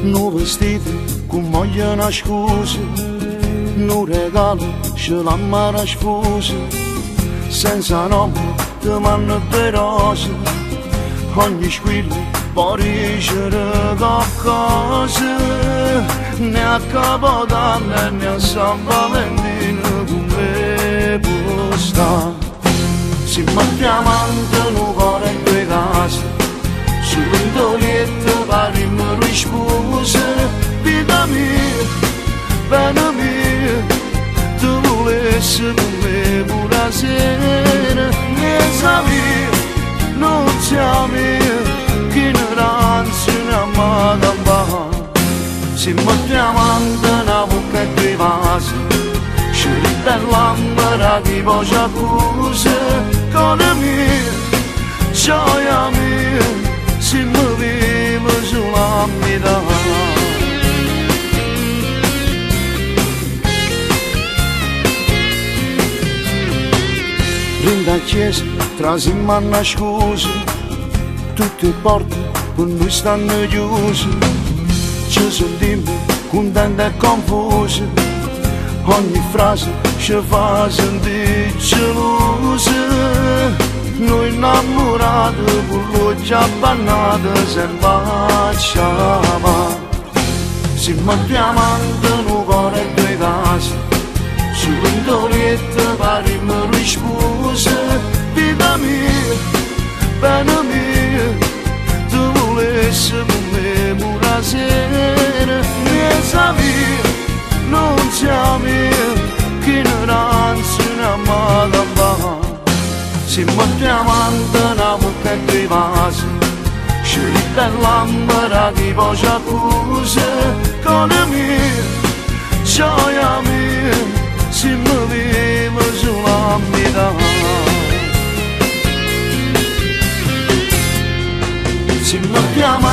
Nu vestito con moglie una scusa, nu regalo ce l'ha mare sfusa, senza nome ti manno due rose, ogni squillo può ricevere qualcosa, né a Capodanno né a San Valentino come può stare. Si mettiamo in un cuore in due case, sull'indolietto parliamo di spose, vita mia, bene mia, tu volessi con me pure la sera, ne sapevi, non mia, che ignoranza non mi campava. Si mettiamo in una bocca e due vasi, ci ribelliamo di voce accusa, con mia, gioia mia, si muoveva sulla metà. Rinda chiesa, trasimmo una scusa, tutte le porte per noi stanno chiuse, ci sentiamo contenti e confusi, ogni frase ci fa sentire gelosa, noi innamorati con l'occhio abbannato se facciamo. Si mettiamo in un cuore e due case, sull'indolietto parliamo di spose, vita mia, bene mia, tu volessi con me pure la sera, ne sapevi, non mia, che ignoranza non mi campava. Si mettiamo in una bocca e due vasi, ci ribelliamo di voce accusa, con mia, gioia mia, si muoveva sulla metà. Si mettiamo